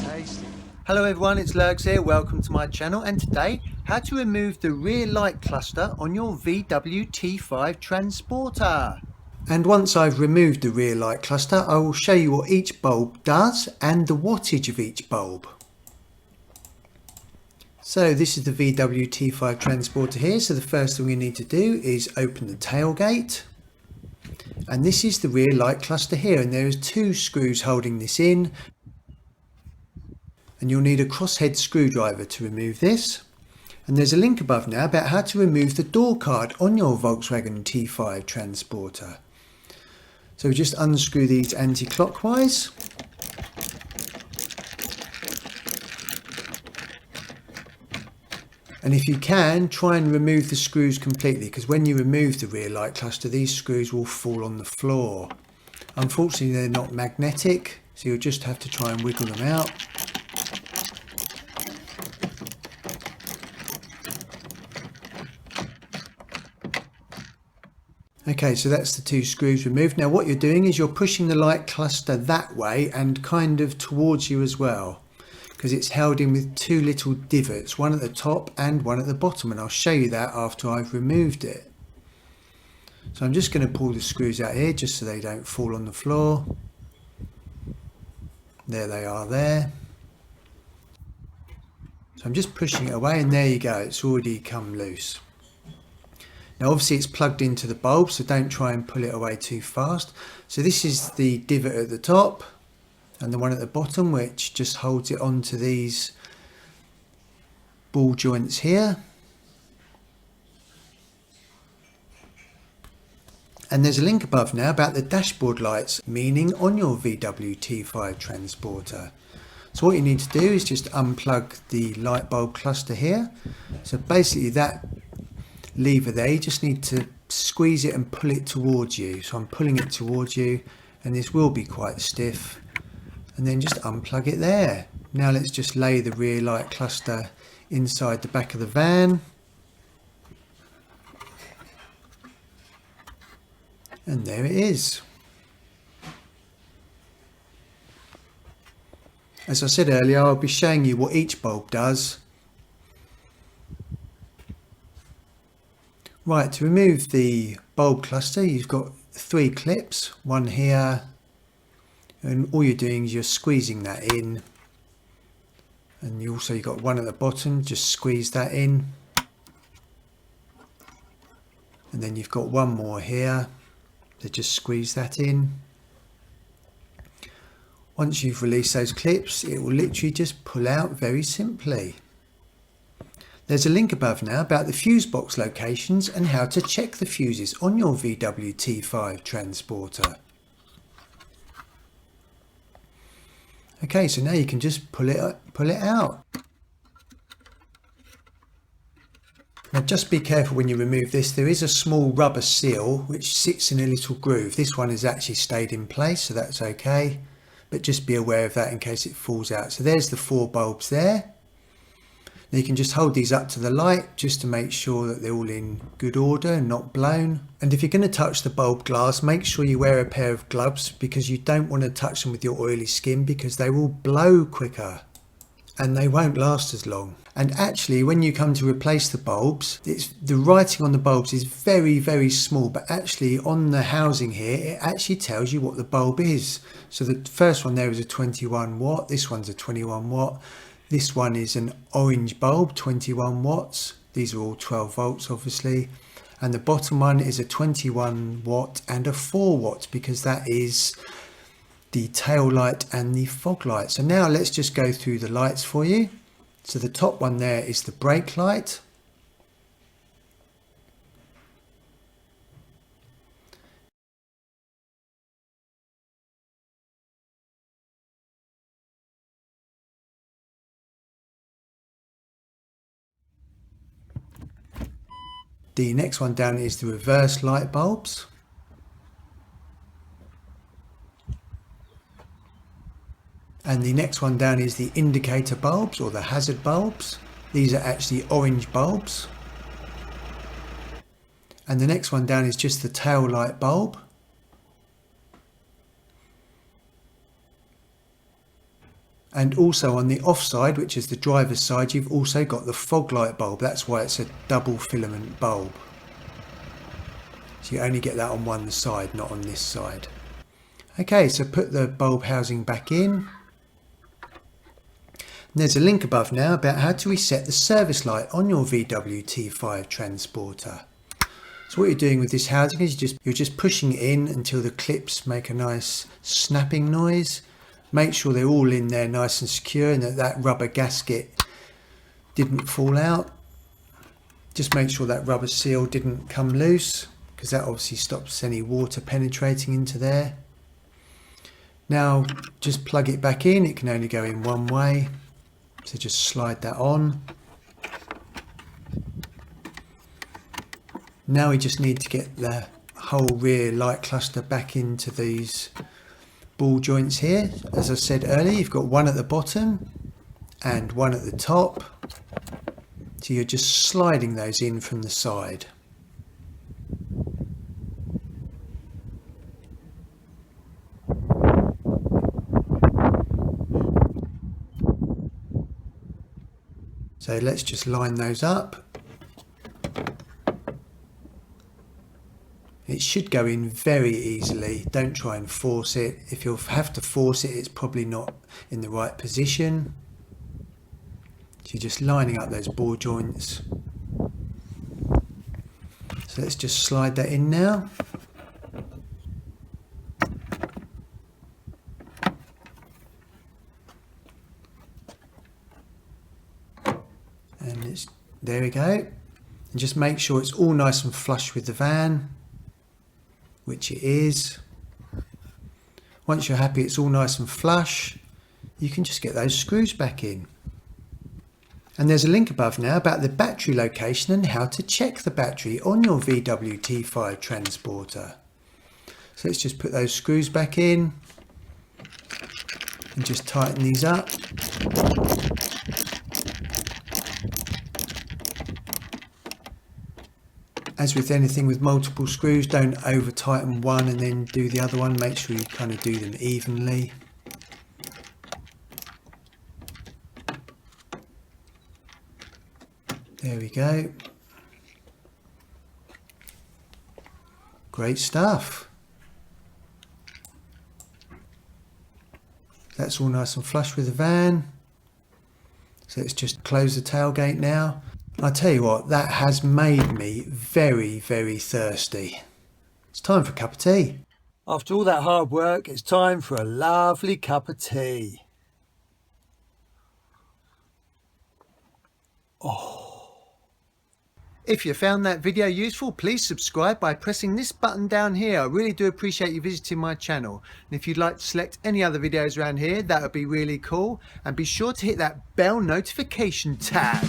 Tasty. Hello everyone, it's Lurgs here. Welcome to my channel, and today how to remove the rear light cluster on your VW T5 transporter. And once I've removed the rear light cluster, I will show you what each bulb does and the wattage of each bulb. So this is the VW T5 transporter here. So the first thing we need to do is open the tailgate. And this is the rear light cluster here, and there is two screws holding this in. And you'll need a crosshead screwdriver to remove this. And there's a link above now about how to remove the door card on your Volkswagen T5 transporter. So we just unscrew these anti-clockwise. And if you can, try and remove the screws completely, because when you remove the rear light cluster, these screws will fall on the floor. Unfortunately, they're not magnetic, so you'll just have to try and wiggle them out. Okay, so that's the two screws removed. Now what you're doing is you're pushing the light cluster that way and kind of towards you as well, because it's held in with two little divots, one at the top and one at the bottom, and I'll show you that after I've removed it. So I'm just going to pull the screws out here just so they don't fall on the floor. There they are there. So I'm just pushing it away, and there you go, it's already come loose. Now obviously it's plugged into the bulb, so don't try and pull it away too fast. So this is the divot at the top and the one at the bottom, which just holds it onto these ball joints here. And there's a link above now about the dashboard lights, meaning on your VW T5 transporter. So what you need to do is just unplug the light bulb cluster here. So basically that lever there, you just need to squeeze it and pull it towards you. So I'm pulling it towards you, and this will be quite stiff, and then just unplug it there. Now let's just lay the rear light cluster inside the back of the van, and there it is. As I said earlier, I'll be showing you what each bulb does. Right, to remove the bulb cluster, you've got three clips, one here, and all you're doing is you're squeezing that in. And you've got one at the bottom, just squeeze that in. And then you've got one more here, so just squeeze that in. Once you've released those clips, it will literally just pull out very simply. There's a link above now about the fuse box locations and how to check the fuses on your VW T5 transporter. Okay, so now you can just pull it out. Now just be careful when you remove this. There is a small rubber seal which sits in a little groove. This one has actually stayed in place, so that's okay. But just be aware of that in case it falls out. So there's the four bulbs there. Now you can just hold these up to the light just to make sure that they're all in good order and not blown. And if you're going to touch the bulb glass, make sure you wear a pair of gloves, because you don't want to touch them with your oily skin, because they will blow quicker and they won't last as long. And actually when you come to replace the bulbs, the writing on the bulbs is very, very small, but actually on the housing here it actually tells you what the bulb is. So the first one there is a 21 watt, this one's a 21 watt. This one is an orange bulb, 21 watts. These are all 12 volts obviously. And the bottom one is a 21 watt and a 4 watt, because that is the tail light and the fog light. So now let's just go through the lights for you. So the top one there is the brake light. The next one down is the reverse light bulbs. And the next one down is the indicator bulbs, or the hazard bulbs. These are actually orange bulbs. And the next one down is just the tail light bulb. And also on the off side, which is the driver's side, you've also got the fog light bulb. That's why it's a double filament bulb. So you only get that on one side, not on this side. Okay, so put the bulb housing back in. And there's a link above now about how to reset the service light on your VW T5 transporter. So what you're doing with this housing is you're just pushing it in until the clips make a nice snapping noise. Make sure they're all in there nice and secure and that rubber gasket didn't fall out. Just make sure that rubber seal didn't come loose, because that obviously stops any water penetrating into there. Now just plug it back in. It can only go in one way, so just slide that on. Now we just need to get the whole rear light cluster back into these ball joints here. As I said earlier, you've got one at the bottom and one at the top, so you're just sliding those in from the side. So let's just line those up. It should go in very easily. Don't try and force it. If you'll have to force it, it's probably not in the right position. So you're just lining up those ball joints. So let's just slide that in now. And there we go. And just make sure it's all nice and flush with the van, which it is. Once you're happy it's all nice and flush, you can just get those screws back in. And there's a link above now about the battery location and how to check the battery on your VW T5 transporter. So let's just put those screws back in and just tighten these up. As with anything with multiple screws, don't over tighten one and then do the other one. Make sure you kind of do them evenly. There we go. Great stuff. That's all nice and flush with the van. So let's just close the tailgate now. I tell you what, that has made me very, very thirsty. It's time for a cup of tea. After all that hard work, it's time for a lovely cup of tea. Oh. If you found that video useful, please subscribe by pressing this button down here. I really do appreciate you visiting my channel. And if you'd like to select any other videos around here, that would be really cool. And be sure to hit that bell notification tab.